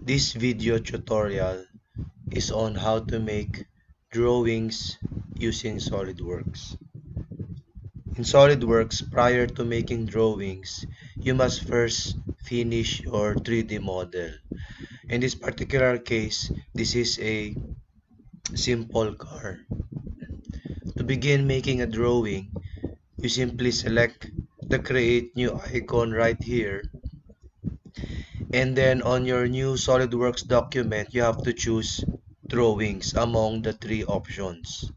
This video tutorial is on how to make drawings using SolidWorks. In SolidWorks, prior to making drawings, you must first finish your 3D model. In this particular case, this is a simple car. To begin making a drawing, you simply select the create new icon right here, and then on your new SolidWorks document you have to choose drawings among the three options.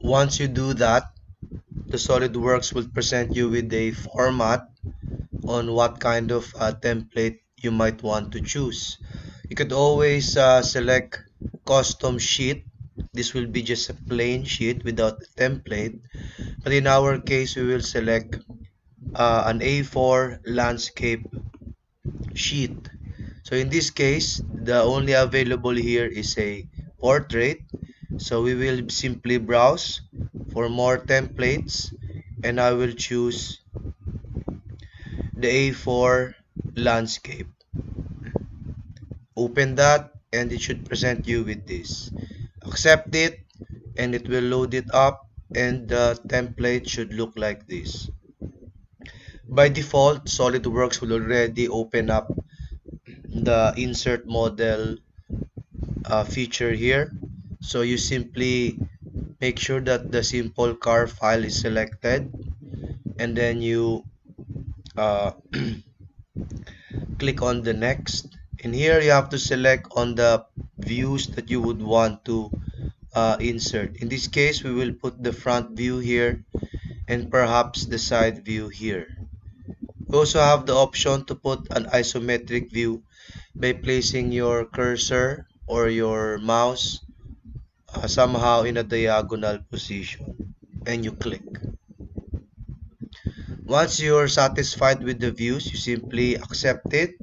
Once you do that, the SolidWorks will present you with a format on what kind of template you might want to choose. You could always select custom sheet. This will be just a plain sheet without a template, but in our case we will select an A4 landscape sheet. So in this case, the only available here is a portrait. So we will simply browse for more templates, and I will choose the A4 landscape. Open that and it should present you with this. Accept it and it will load it up, and the template should look like this. By default, SolidWorks will already open up the insert model feature here. So you simply make sure that the simple car file is selected, and then you click on the next, and here you have to select on the views that you would want to insert. In this case, we will put the front view here and perhaps the side view here. You also have the option to put an isometric view by placing your cursor or your mouse somehow in a diagonal position, and you click. Once you're satisfied with the views, you simply accept it,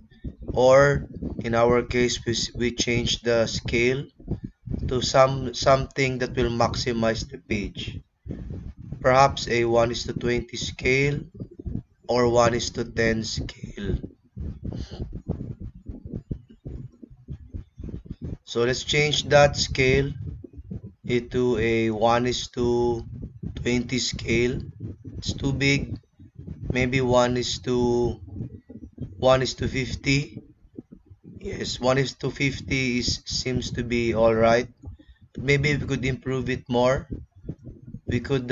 or in our case we change the scale to something that will maximize the page. Perhaps a 1:20 scale or 1:10 scale. So let's change that scale into a 1:20 scale. It's too big. Maybe 1:50. Yes, 1:50 seems to be all right. But maybe we could improve it more. We could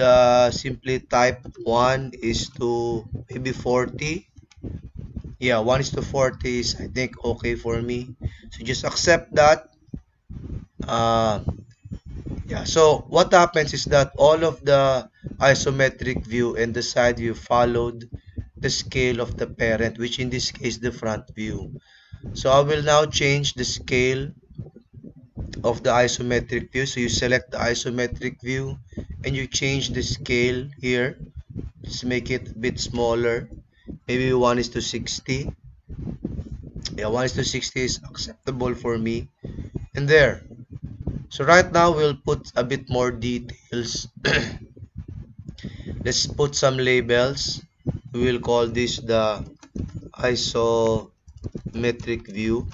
simply type 1:40. Yeah, 1:40 is, I think, okay for me. So just accept that. Yeah, so what happens is that all of the isometric view and the side view followed the scale of the parent, which in this case the front view. So I will now change the scale of the isometric view. So you select the isometric view and you change the scale here. Let's make it a bit smaller, maybe 1:60. Yeah, 1:60 is acceptable for me. And there. So right now we'll put a bit more details. Let's put some labels. We will call this the isometric view.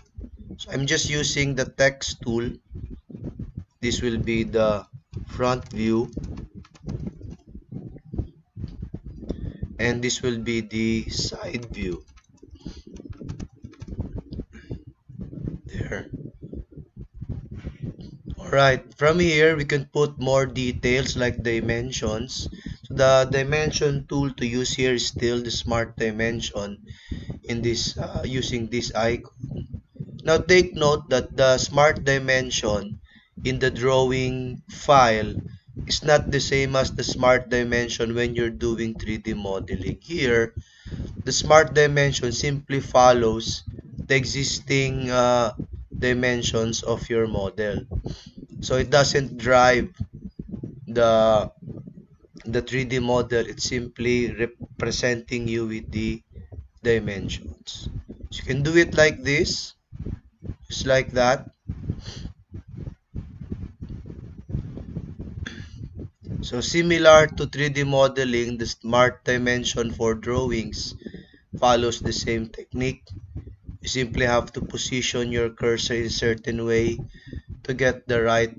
So I'm just using the text tool. This will be the front view, and this will be the side view. There. Alright, from here we can put more details like dimensions. So the dimension tool to use here is still the Smart Dimension in this using this icon. Now take note that the Smart Dimension in the drawing file is not the same as the Smart Dimension when you're doing 3D modeling. Here, the Smart Dimension simply follows the existing dimensions of your model. So it doesn't drive the 3D model, it's simply representing you with the dimensions. So you can do it like this, just like that. So similar to 3D modeling, the smart dimension for drawings follows the same technique. You simply have to position your cursor in a certain way to get the right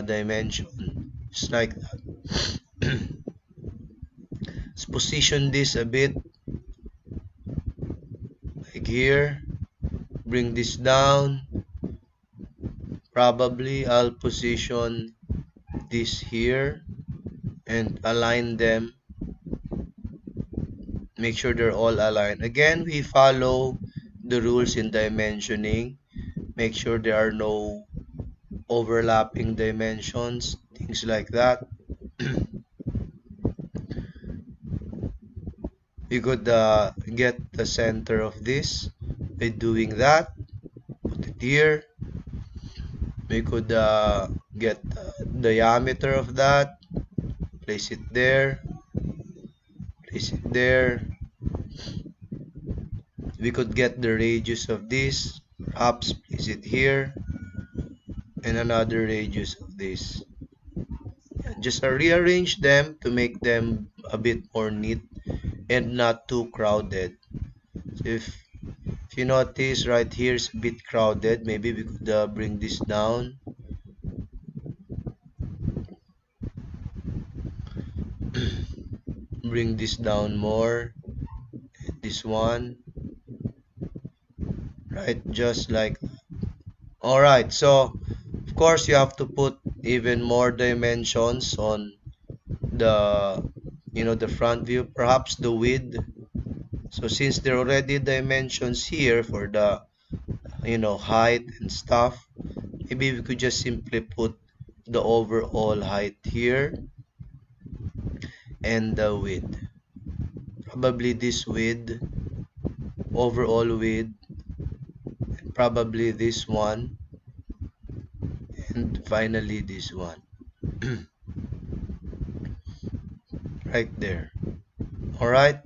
dimension. Just like that. Let's position this a bit, like here. Bring this down. Probably I'll position this here and align them. Make sure they're all aligned. Again, we follow the rules in dimensioning. Make sure there are no overlapping dimensions, things like that. You could get the center of this by doing that. Put it here. We could get the diameter of that. Place it there. Place it there. We could get the radius of this. Perhaps place it here. And another radius of this. Just rearrange them to make them a bit more neat and not too crowded. So if you notice right here is a bit crowded, maybe we could bring this down. Bring this down more. This one. Right, just like that. Alright, so of course you have to put even more dimensions on the the front view, perhaps the width. So since there are already dimensions here for the height and stuff, maybe we could just simply put the overall height here and the width. Probably this width, overall width, and probably this one, and finally this one. Right there. Alright.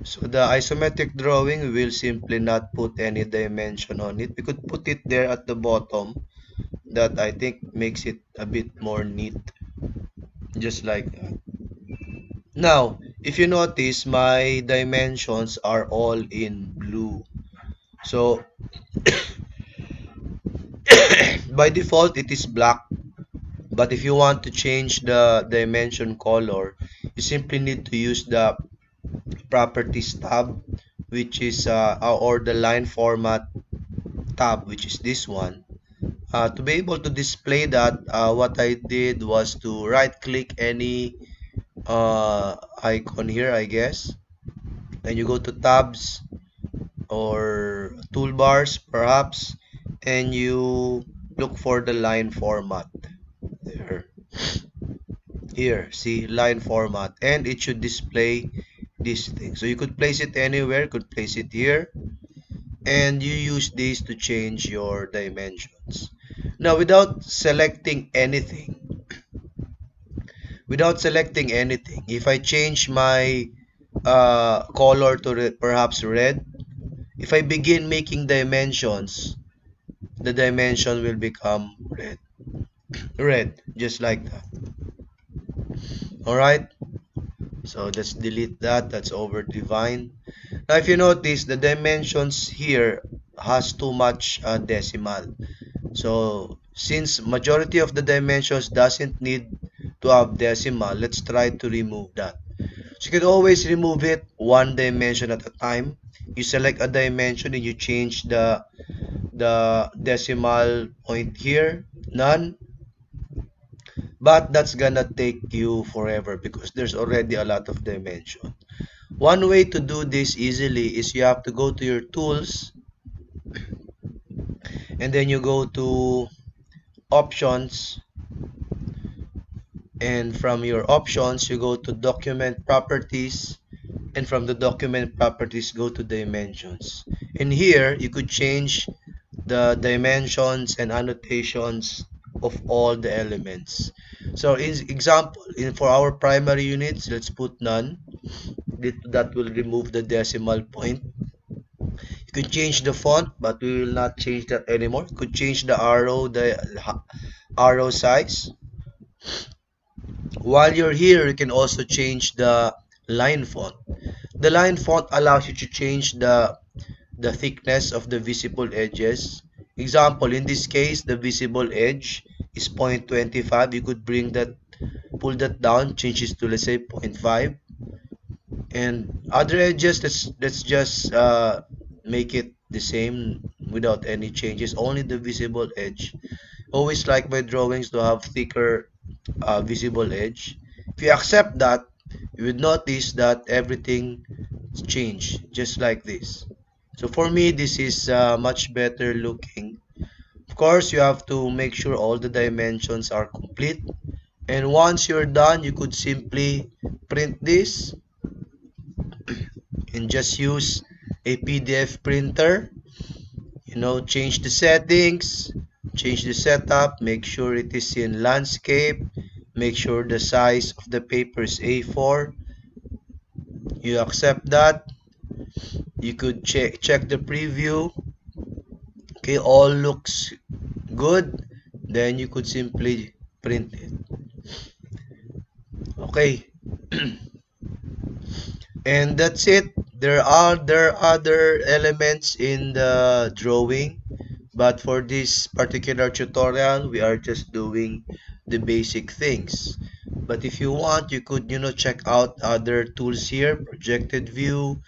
So the isometric drawing, we will simply not put any dimension on it. We could put it there at the bottom. That I think makes it a bit more neat. Just like that. Now, if you notice, my dimensions are all in blue. So, by default, it is black. But if you want to change the dimension color, you simply need to use the properties tab, which is or the line format tab, which is this one. To be able to display that, what I did was to right click any icon here, I guess, and you go to tabs or toolbars perhaps, and you look for the line format there. Here, see, line format, and it should display this thing. So you could place it anywhere, could place it here, and you use this to change your dimensions. Now, without selecting anything, if I change my color to perhaps red, if I begin making dimensions, the dimension will become red, just like that. Alright, so let's delete that. That's over divine. Now, if you notice, the dimensions here has too much decimal. So since majority of the dimensions doesn't need to have decimal, let's try to remove that. So you can always remove it one dimension at a time. You select a dimension and you change the decimal point here, none. But that's gonna take you forever because there's already a lot of dimension. One way to do this easily is you have to go to your tools and then you go to options, and from your options you go to document properties, and from the document properties go to dimensions. And here you could change the dimensions and annotations of all the elements. So in example, for our primary units, let's put none. That will remove the decimal point. You You can change the font, but we will not change that anymore. You could change the arrow size. While you're here, you can also change the line font. The line font allows you to change the thickness of the visible edges. Example, in this case, the visible edge is 0.25. You could pull that down, change it to, let's say, 0.5. And other edges, let's just make it the same without any changes, only the visible edge. Always like my drawings to have thicker visible edge. If you accept that, you would notice that everything changed just like this. So for me, this is much better looking. Of course, you have to make sure all the dimensions are complete. And once you're done, you could simply print this and just use a PDF printer. Change the settings, change the setup, make sure it is in landscape, make sure the size of the paper is A4. You accept that. You could check the preview. Okay, all looks good. Then you could simply print it. Okay. And that's it. There are other elements in the drawing, but for this particular tutorial, we are just doing the basic things. But if you want, you could, check out other tools here: projected view,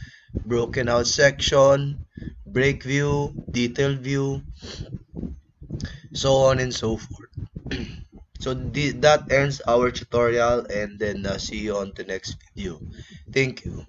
broken out section, break view, detail view, so on and so forth. So that ends our tutorial, and then see you on the next video. Thank you.